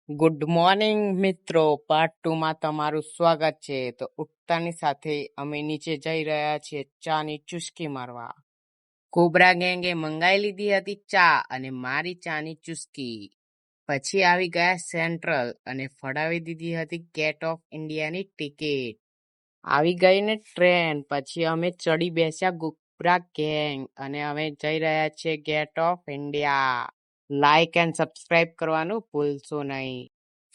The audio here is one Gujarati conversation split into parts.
ગુડ મોર્નિંગ મિત્રો, પાર્ટ 2 માં તમારું સ્વાગત છે. તો ઉઠતાની સાથે અમે નીચે જઈ રહ્યા છીએ ચાની ચુસ્કી મારવા. કોબરા ગેંગે મંગાઈ લીધી હતી ચા અને મારી ચાની ચુસ્કી. પછી આવી ગયા સેન્ટ્રલ અને ફડાવી દીધી હતી ગેટ ઓફ ઇન્ડિયાની ટિકિટ. આવી ગઈ ને ટ્રેન. પછી અમે ચડી બેસ્યા કોબરા ગેંગ અને અમે જઈ રહ્યા છીએ gate of India. Like and subscribe કરવાનું ભૂલશો નહીં.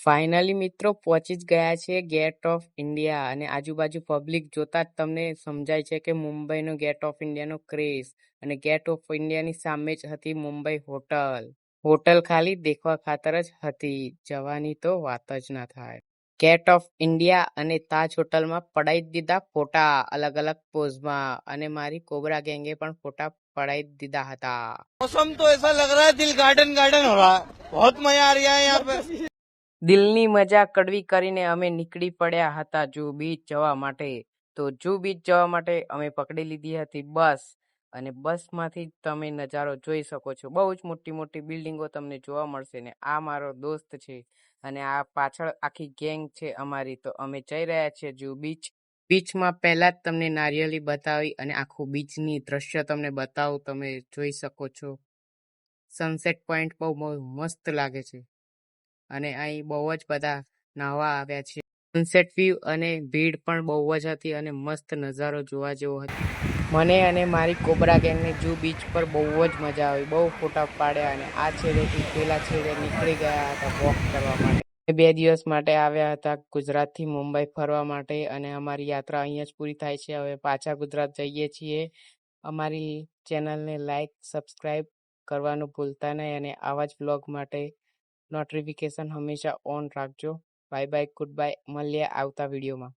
ફાઇનલી મિત્રો પહોંચી જ ગયા છે ગેટ ઓફ ઇન્ડિયા અને આજુબાજુ પબ્લિક જોતા જ તમને સમજાય છે કે મુંબઈનો ગેટ ઓફ ઇન્ડિયાનો ક્રેઝ. અને ગેટ ઓફ ઇન્ડિયાની સામે જ હતી મુંબઈ હોટલ. હોટલ ખાલી દેખવા ખાતર જ હતી, જવાની તો વાત જ ના થાય. ગેટ ઓફ ઇન્ડિયા અને તાજ હોટલમાં પડાઈ જ દીધા ફોટા અલગ અલગ પોઝમાં અને મારી કોબરા ગેંગે પણ ફોટા પડાઈ જ દીધા હતા. मौसम तो ऐसा लग रहा है दिल गार्डन गार्डन हो रहा है, बहुत मजा आ रहा है यहाँ पे. દિલની મજા કડવી કરીને અમે નીકળી પડ્યા હતા જૂ બીચ જવા માટે. તો જૂ બીચ જવા માટે અમે પકડી લીધી હતી બસ અને બસમાંથી તમે નજારો જોઈ શકો છો. બહુ જ મોટી મોટી બિલ્ડિંગો તમને જોવા મળશે ને આ મારો દોસ્ત છે અને આ પાછળ આખી ગેંગ છે અમારી. તો અમે જઈ રહ્યા છીએ જૂ બીચ. બીચમાં પહેલા જ તમને નારિયેળી બતાવી અને આખું બીચની દ્રશ્ય તમને બતાવું, તમે જોઈ શકો છો. સનસેટ પોઈન્ટ બહુ મસ્ત લાગે છે અને અહીં બહુ જ બધા નાહવા આવ્યા છે. સનસેટ વ્યૂ અને ભીડ પણ બહુ જ હતી અને મસ્ત નજારો જોવા જેવો હતો. મને અને મારી કોબરા ગેંગને જૂ બીચ પર બહુ જ મજા આવી. બહુ ફોટા પાડ્યા અને આ છેડેથી પેલા છેડે નીકળી ગયા હતા વોક કરવા માટે. 2 દિવસ માટે આવ્યા હતા ગુજરાતથી મુંબઈ ફરવા માટે અને અમારી યાત્રા અહીંયા જ પૂરી થાય છે. હવે પાછા ગુજરાત જઈએ છીએ. અમારી ચેનલને લાઈક સબસ્ક્રાઈબ કરવાનું ભૂલતા નહીં અને આવા જ વ્લોગ માટે નોટિફિકેશન હંમેશા ઓન રાખજો. બાય બાય, ગુડ બાય, મળીએ આવતા વિડીયોમાં.